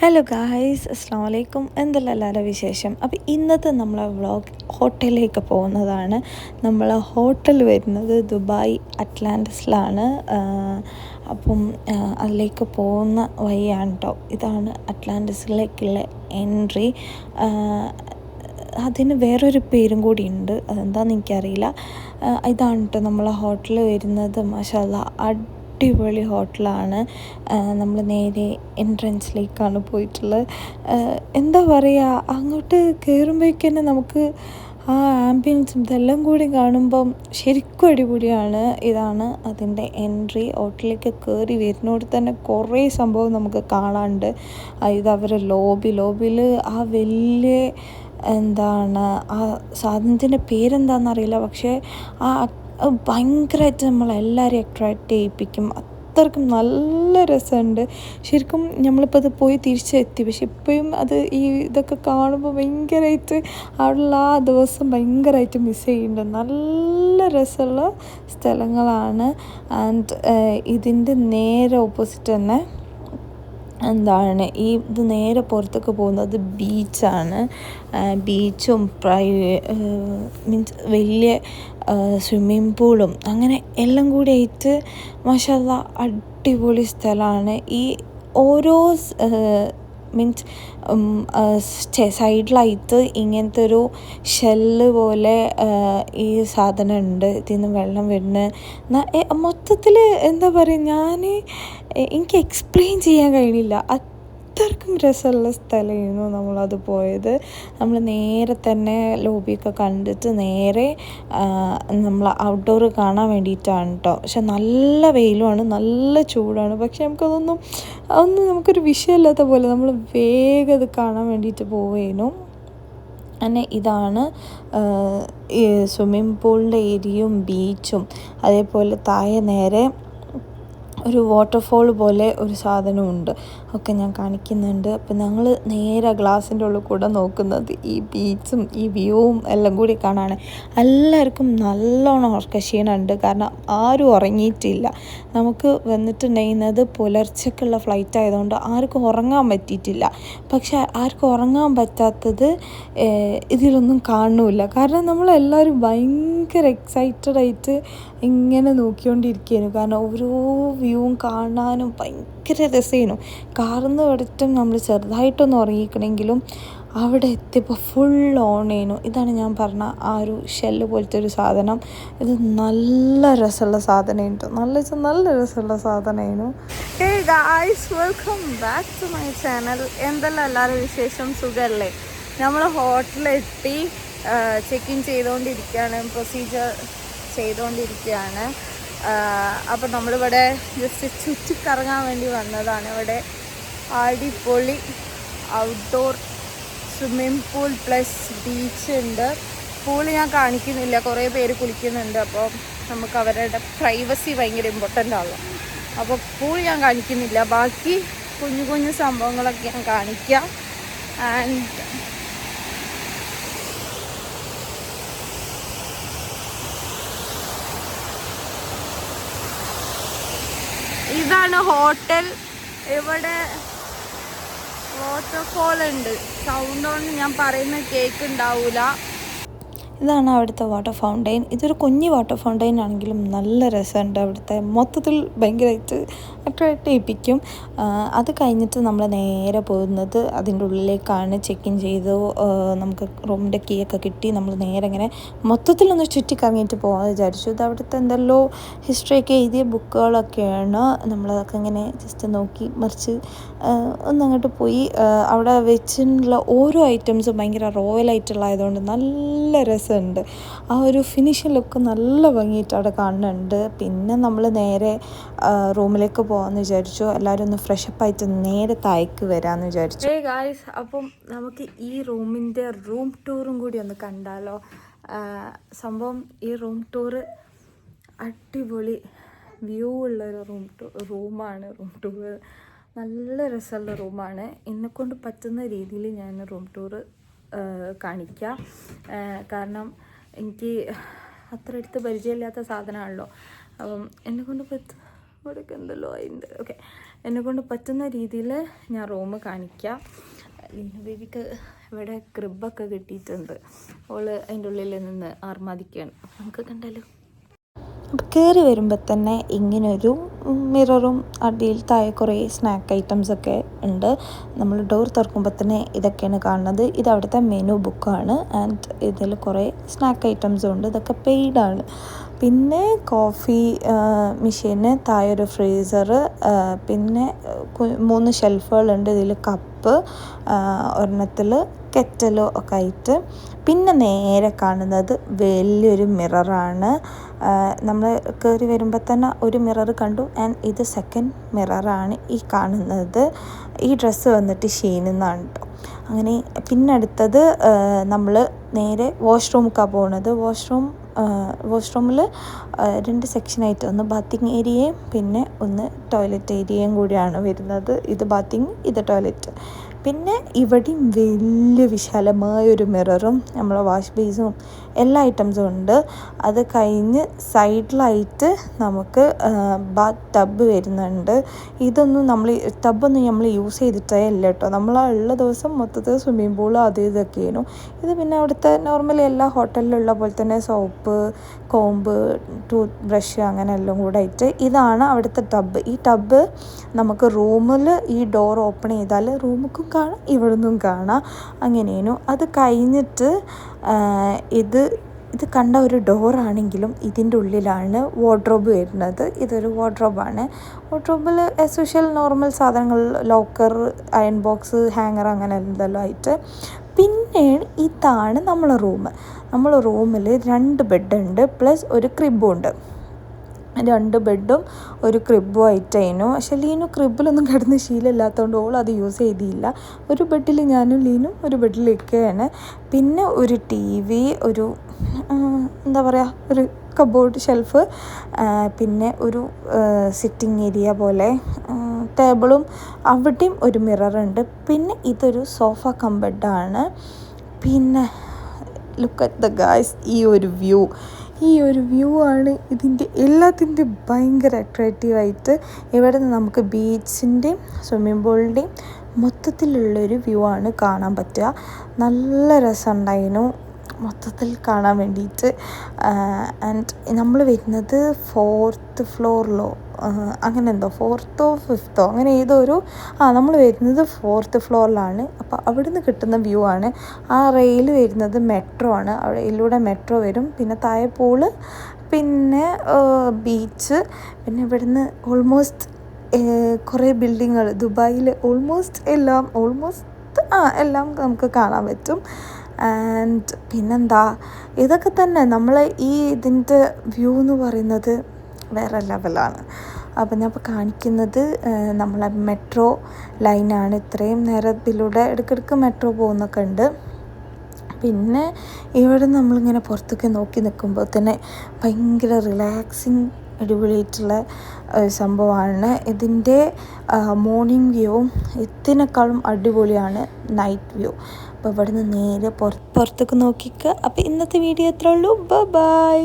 Hello guys, അസ്സാം വലൈക്കും. എന്തെല്ലാം എല്ലാവരും വിശേഷം? അപ്പോൾ ഇന്നത്തെ നമ്മളെ വ്ളോഗ് ഹോട്ടലിലേക്ക് പോകുന്നതാണ്. നമ്മൾ ഹോട്ടൽ വരുന്നത് ദുബായ് അറ്റ്ലാന്റിസിലാണ്. അപ്പം അതിലേക്ക് പോകുന്ന വഴിയാണ് കേട്ടോ. ഇതാണ് അറ്റ്ലാന്റിസിലേക്കുള്ള എൻട്രി. അതിന് വേറൊരു പേരും കൂടി ഉണ്ട്, അതെന്താണെന്ന് എനിക്കറിയില്ല. ഇതാണ് കേട്ടോ നമ്മളെ ഹോട്ടൽ വരുന്നത്. മാഷാ അല്ലാഹ്, അടിപൊളി ഹോട്ടലാണ്. നമ്മൾ നേരെ എൻട്രൻസിലേക്കാണ് പോയിട്ടുള്ളത്. എന്താ പറയുക, അങ്ങോട്ട് കയറുമ്പോഴേക്ക് നമുക്ക് ആ ആംബിയൻസും ഇതെല്ലാം കൂടി കാണുമ്പം ശരിക്കും അടിപൊളിയാണ്. ഇതാണ് അതിൻ്റെ എൻട്രി. ഹോട്ടലിലേക്ക് കയറി വരുന്നോട് തന്നെ കുറേ സംഭവം നമുക്ക് കാണാനുണ്ട്. ഇത് അവരുടെ ലോബിയിൽ ആ വലിയ എന്താണ് ആ സാധനത്തിൻ്റെ പേരെന്താണെന്നറിയില്ല, പക്ഷേ ആ ഭയങ്കരമായിട്ട് നമ്മളെല്ലാവരെയും അട്രാക്റ്റ് ചെയ്യിപ്പിക്കും. അത്രയ്ക്കും നല്ല രസമുണ്ട്. ശരിക്കും നമ്മളിപ്പോൾ അത് പോയി തിരിച്ചെത്തി, പക്ഷെ ഇപ്പോഴും അത് ഇതൊക്കെ കാണുമ്പോൾ ഭയങ്കരമായിട്ട് അവിടെയുള്ള ആ ദിവസം ഭയങ്കരമായിട്ട് മിസ് ചെയ്യുന്നുണ്ട്. നല്ല രസമുള്ള സ്ഥലങ്ങളാണ്. ആൻഡ് ഇതിൻ്റെ നേരെ ഓപ്പോസിറ്റ് തന്നെ എന്താണ് ഇത് നേരെ പുറത്തേക്ക് പോകുന്നത് ബീച്ചാണ്. ബീച്ചും മീൻസ് വലിയ സ്വിമ്മിങ് പൂളും അങ്ങനെ എല്ലാം കൂടി ആയിട്ട് മാഷാ അല്ലാഹ് അടിപൊളി സ്ഥലമാണ്. ഈ ഓരോ മീൻസ് സൈഡിലായിട്ട് ഇങ്ങനത്തെ ഒരു ഷെല്ല് പോലെ ഈ സാധനം ഉണ്ട്. ഇതിൽ നിന്ന് വെള്ളം വരുന്ന മൊത്തത്തിൽ എന്താ പറയുക, എനിക്ക് എക്സ്പ്ലെയിൻ ചെയ്യാൻ കഴിയില്ല. അത്രയ്ക്കും രസമുള്ള സ്ഥലമായിരുന്നു നമ്മളത് പോയത്. നമ്മൾ നേരെ തന്നെ ലോബിയൊക്കെ കണ്ടിട്ട് നേരെ നമ്മൾ ഔട്ട്ഡോർ കാണാൻ വേണ്ടിയിട്ടാണ് കേട്ടോ. പക്ഷെ നല്ല വെയിലുമാണ്, നല്ല ചൂടാണ്. പക്ഷെ അതൊന്നും നമുക്കൊരു വിഷയമില്ലാത്ത പോലെ നമ്മൾ വേഗം അത് കാണാൻ വേണ്ടിയിട്ട് പോവുകയായിരുന്നു. അങ്ങനെ ഇതാണ് ഈ സ്വിമ്മിംഗ് പൂളിൻ്റെ ഏരിയയും ബീച്ചും. അതേപോലെ താഴെ നേരെ ഒരു വാട്ടർഫോൾ പോലെ ഒരു സാധനമുണ്ട്, ഒക്കെ ഞാൻ കാണിക്കുന്നുണ്ട്. അപ്പം ഞങ്ങൾ നേരെ ഗ്ലാസിൻ്റെ ഉള്ളിൽ കൂടെ നോക്കുന്നത് ഈ ബീച്ചും ഈ വ്യൂവും എല്ലാം കൂടി കാണാണ്. എല്ലാവർക്കും നല്ലോണം ഉറക്കക്ഷീണമുണ്ട്, കാരണം ആരും ഉറങ്ങിയിട്ടില്ല. നമുക്ക് വന്നിട്ടുണ്ടായിരുന്നത് പുലർച്ചക്കുള്ള ഫ്ലൈറ്റ് ആയതുകൊണ്ട് ആർക്കും ഉറങ്ങാൻ പറ്റിയിട്ടില്ല. പക്ഷെ ആർക്കും ഉറങ്ങാൻ പറ്റാത്തത് ഇതിലൊന്നും കാണുന്നില്ല, കാരണം നമ്മളെല്ലാവരും ഭയങ്കര എക്സൈറ്റഡ് ആയിട്ട് ഇങ്ങനെ നോക്കിക്കൊണ്ടിരിക്കുകയായിരുന്നു. കാരണം ഓരോ വ്യൂവും കാണാനും ഭയങ്കര രസമായിരുന്നു. കാർന്ന് പഠിത്തം നമ്മൾ ചെറുതായിട്ടൊന്ന് ഉറങ്ങിക്കണമെങ്കിലും അവിടെ എത്തിയപ്പോൾ ഫുൾ ഓണേനു. ഇതാണ് ഞാൻ പറഞ്ഞ ആ ഒരു ഷെല്ല് പോലത്തെ ഒരു സാധനം. ഇത് നല്ല രസമുള്ള സാധനമായിരുന്നു, നല്ല രസമുള്ള സാധനമായിരുന്നു. Hey guys, welcome back to my channel. എന്തെല്ലാം എല്ലാവരും വിശേഷം? സുഖമല്ലേ? നമ്മൾ ഹോട്ടലെത്തി ചെക്ക് ഇൻ ചെയ്തുകൊണ്ടിരിക്കുകയാണ്, പ്രൊസീജിയർ ചെയ്തുകൊണ്ടിരിക്കുകയാണ്. അപ്പോൾ നമ്മളിവിടെ ജസ്റ്റ് ചുറ്റിക്കറങ്ങാൻ വേണ്ടി വന്നതാണ്. ഇവിടെ അടിപൊളി outdoor swimming pool plus beach ഉണ്ട്. പൂൾ ഞാൻ കാണിക്കുന്നില്ല, കുറേ പേര് കുളിക്കുന്നുണ്ട്. അപ്പോൾ നമുക്ക് അവരുടെ പ്രൈവസി ഭയങ്കര ഇമ്പോർട്ടൻ്റ് ആണല്ലോ. അപ്പോൾ പൂൾ ഞാൻ കാണിക്കുന്നില്ല, ബാക്കി കുഞ്ഞു സംഭവങ്ങളൊക്കെ ഞാൻ കാണിക്കാം. ആൻഡ് ഇതാണ് ഹോട്ടൽ. ഇവിടെ വാട്ടർഫോൾ ഉണ്ട്. സൗണ്ട് കൊണ്ട് ഞാൻ പറയുന്ന കേൾക്കുന്നുണ്ടാവില്ല. ഇതാണ് അവിടുത്തെ വാട്ടർ ഫൗണ്ടെയിൻ. ഇതൊരു കുഞ്ഞി വാട്ടർ ഫൗണ്ടെയിൻ ആണെങ്കിലും നല്ല രസമുണ്ട്. അവിടുത്തെ മൊത്തത്തിൽ ഭയങ്കരമായിട്ട് അട്രാക്റ്റ് ചെയ്യിപ്പിക്കും. അത് കഴിഞ്ഞിട്ട് നമ്മൾ നേരെ പോകുന്നത് അതിൻ്റെ ഉള്ളിലേക്കാണ്. ചെക്ക് ഇൻ ചെയ്തു, നമുക്ക് റൂമിൻ്റെ കീ ഒക്കെ കിട്ടി. നമ്മൾ നേരെ ഇങ്ങനെ മൊത്തത്തിലൊന്ന് ചുറ്റിക്കറങ്ങിയിട്ട് പോകാമെന്ന് വിചാരിച്ചു. ഇത് അവിടുത്തെ എന്തെല്ലോ ഹിസ്റ്ററിയൊക്കെ എഴുതിയ ബുക്കുകളൊക്കെയാണ്. നമ്മളതൊക്കെ ഇങ്ങനെ ജസ്റ്റ് നോക്കി മറിച്ച് ഒന്നങ്ങോട്ട് പോയി. അവിടെ വെച്ചിട്ടുള്ള ഓരോ ഐറ്റംസും ഭയങ്കര റോയലായിട്ടുള്ളതായതുകൊണ്ട് നല്ല രസമുണ്ട്. ആ ഒരു ഫിനിഷിംഗ് ലുക്ക് നല്ല ഭംഗിയായിട്ട് അവിടെ കാണുന്നുണ്ട്. പിന്നെ നമ്മൾ നേരെ റൂമിലേക്ക് പോകാമെന്ന് വിചാരിച്ചു. എല്ലാവരും ഒന്ന് ഫ്രഷപ്പായിട്ട് നേരെ താഴേക്ക് വരാമെന്ന് വിചാരിച്ചു. ഹേ ഗായ്സ്, അപ്പം നമുക്ക് ഈ റൂമിൻ്റെ റൂം ടൂറും കൂടി ഒന്ന് കണ്ടാലോ? സംഭവം ഈ റൂം ടൂറ് അടിപൊളി വ്യൂ ഉള്ളൊരു റൂമാണ്. റൂം ടൂറ് നല്ല രസമുള്ള റൂമാണ്. എന്നെക്കൊണ്ട് പറ്റുന്ന രീതിയിൽ ഞാൻ റൂം ടൂറ് കാണിക്കാം. കാരണം എനിക്ക് അത്ര അടുത്ത് പരിചയമില്ലാത്ത സാധനമാണല്ലോ. അപ്പം എന്നെക്കൊണ്ട് ഇവിടേക്ക് എന്തല്ലോ അതിൻ്റെ ഓക്കെ. എന്നെക്കൊണ്ട് പറ്റുന്ന രീതിയിൽ ഞാൻ റൂം കാണിക്കാം. ലീന ബേബിക്ക് ഇവിടെ ക്രിബൊക്കെ കിട്ടിയിട്ടുണ്ട്. അവള് അതിൻ്റെ ഉള്ളിൽ നിന്ന് ആർമാദിക്കുകയാണ്. നമുക്ക് കണ്ടാലോ. അപ്പോൾ കയറി വരുമ്പോൾ തന്നെ ഇങ്ങനൊരു മിററും അടിയിൽ താഴെ കുറേ സ്നാക്ക് ഐറ്റംസൊക്കെ ഉണ്ട്. നമ്മൾ ഡോർ തുറക്കുമ്പോൾ തന്നെ ഇതൊക്കെയാണ് കാണുന്നത്. ഇത് അവിടുത്തെ മെനു ബുക്കാണ്. ആൻഡ് ഇതിൽ കുറേ സ്നാക്ക് ഐറ്റംസും ഉണ്ട്. ഇതൊക്കെ പെയ്ഡാണ്. പിന്നെ കോഫി മെഷീന്, താഴെ ഒരു ഫ്രീസർ, പിന്നെ 3 ഷെൽഫുകളുണ്ട്. ഇതിൽ കപ്പ്, ഒരെണ്ണത്തിൽ കെറ്റലോ ഒക്കെ ആയിട്ട്. പിന്നെ നേരെ കാണുന്നത് വലിയൊരു മിററാണ്. നമ്മൾ കയറി വരുമ്പോൾ തന്നെ ഒരു മിറർ കണ്ടു. ആൻഡ് ഇത് സെക്കൻഡ് മിററാണ് ഈ കാണുന്നത്. ഈ ഡ്രസ്സ് വന്നിട്ട് ഷീനിന്നാണ് കേട്ടോ. അങ്ങനെ പിന്നെ അടുത്തത് നമ്മൾ നേരെ വാഷ്റൂമിലേക്കാണ് പോകുന്നത്. വാഷ്റൂമിൽ 2 സെക്ഷനായിട്ട്, ഒന്ന് ബാത്തിങ് ഏരിയയും പിന്നെ ഒന്ന് ടോയ്ലറ്റ് ഏരിയയും കൂടിയാണ് വരുന്നത്. ഇത് ബാത്തിങ്, ഇത് ടോയ്ലറ്റ്. പിന്നെ ഇവിടെയും വലിയ വിശാലമായൊരു മിററും നമ്മളെ വാഷ് ബേസും എല്ലാ ഐറ്റംസും ഉണ്ട്. അത് കഴിഞ്ഞ് സൈഡിലായിട്ട് നമുക്ക് ബാത്ത് ടബ് വരുന്നുണ്ട്. ടബൊന്നും നമ്മൾ യൂസ് ചെയ്തിട്ടേ ഇല്ല കേട്ടോ. നമ്മൾ ഉള്ള ദിവസം മൊത്തത്തിൽ സ്വിമ്മിംഗ് പൂൾ അത് ഇതൊക്കെയായിരുന്നു. ഇത് പിന്നെ അവിടുത്തെ നോർമലി എല്ലാ ഹോട്ടലിലുള്ള പോലെ തന്നെ സോപ്പ്, കോമ്പ്, ടൂത്ത് ബ്രഷ് അങ്ങനെ എല്ലാം കൂടെ ആയിട്ട് ഇതാണ് അവിടുത്തെ ടബ്. ഈ ടബ് നമുക്ക് റൂമിൽ ഈ ഡോർ ഓപ്പൺ ചെയ്താൽ റൂമിലും കാണാം, ഇവിടെ നിന്നും കാണാം. അങ്ങനെയായിരുന്നു. അത് കഴിഞ്ഞിട്ട് ഇത് കണ്ട ഒരു ഡോറാണെങ്കിലും ഇതിൻ്റെ ഉള്ളിലാണ് വാർഡ്രോബ് വരുന്നത്. ഇതൊരു വാർഡ്രോബാണ്. വാർഡ്രോബിൽ ആസ് യൂഷ്വൽ നോർമൽ സാധനങ്ങൾ, ലോക്കർ, അയൺ ബോക്സ്, ഹാങ്ങർ അങ്ങനെ എന്തെല്ലാം ആയിട്ട്. പിന്നെ ഇതാണ് നമ്മളെ റൂമിൽ 2 ബെഡുണ്ട് പ്ലസ് ഒരു ക്രിബും ഉണ്ട്. 2 ബെഡും ഒരു ക്രിബും ആയിട്ടായിരുന്നു. പക്ഷേ ലീനു ക്രിബിലൊന്നും കിടന്ന് ശീലമില്ലാത്തതുകൊണ്ട് ഓൾ അത് യൂസ് ചെയ്തില്ല. ഒരു ബെഡിൽ ഞാനും ലീനും ഒരു ബെഡിലേക്കാണ്. പിന്നെ ഒരു TV, ഒരു എന്താ പറയുക, ഒരു കബോർഡ് ഷെൽഫ്, പിന്നെ ഒരു സിറ്റിംഗ് ഏരിയ പോലെ ടേബിളും, അവിടെയും ഒരു മിററുണ്ട്. പിന്നെ ഇതൊരു സോഫ കം ബെഡാണ്. പിന്നെ ലുക്ക് അറ്റ് ദ ഗായ്സ്, ഈ ഒരു വ്യൂ ആണ് എല്ലാത്തിൻ്റെയും ഭയങ്കര അട്രാക്റ്റീവായിട്ട്. ഇവിടെ നിന്ന് നമുക്ക് ബീച്ചിൻ്റെയും സ്വിമ്മിംഗ് പൂളിൻ്റെയും മൊത്തത്തിലുള്ളൊരു വ്യൂ ആണ് കാണാൻ പറ്റുക. നല്ല രസമുണ്ടായിരുന്നു മൊത്തത്തിൽ കാണാൻ വേണ്ടിയിട്ട്. ആൻഡ് നമ്മൾ വരുന്നത് 4th ഫ്ലോറിലോ അങ്ങനെ എന്തോ 4th 5th അങ്ങനെ നമ്മൾ വരുന്നത് 4th ഫ്ലോറിലാണ്. അപ്പോൾ അവിടെ നിന്ന് കിട്ടുന്ന വ്യൂ ആണ്. ആ റെയിൽ വരുന്നത് മെട്രോ ആണ്. അതിലൂടെ മെട്രോ വരും. പിന്നെ താഴെ പൂള്, പിന്നെ ബീച്ച്. പിന്നെ ഇവിടുന്ന് ഓൾമോസ്റ്റ് കുറേ ബിൽഡിങ്ങുകൾ ദുബായിൽ എല്ലാം നമുക്ക് കാണാൻ പറ്റും. ആൻഡ് പിന്നെന്താ, ഇതൊക്കെ തന്നെ ഇതിൻ്റെ വ്യൂ എന്ന് പറയുന്നത് വേറെ ലെവലാണ്. അപ്പം ഞാൻ ഇപ്പോൾ കാണിക്കുന്നത് നമ്മളെ മെട്രോ ലൈനാണ്. ഇത്രയും നേരം ഇതിലൂടെ ഇടയ്ക്കിടയ്ക്ക് മെട്രോ പോകുന്നൊക്കെ ഉണ്ട്. പിന്നെ ഇവിടെ നമ്മളിങ്ങനെ പുറത്തൊക്കെ നോക്കി നിൽക്കുമ്പോൾ തന്നെ ഭയങ്കര റിലാക്സിങ് അടിപൊളിയായിട്ടുള്ള സംഭവമാണ്. ഇതിൻ്റെ മോർണിംഗ് വ്യൂവും ഇതിനേക്കാളും അടിപൊളിയാണ് നൈറ്റ് വ്യൂ. അപ്പോൾ ഇവിടെ നിന്ന് നേരെ പുറത്തേക്ക് നോക്കിക്കുക. അപ്പോൾ ഇന്നത്തെ വീഡിയോ എത്രയേ ഉള്ളൂ. ബൈ.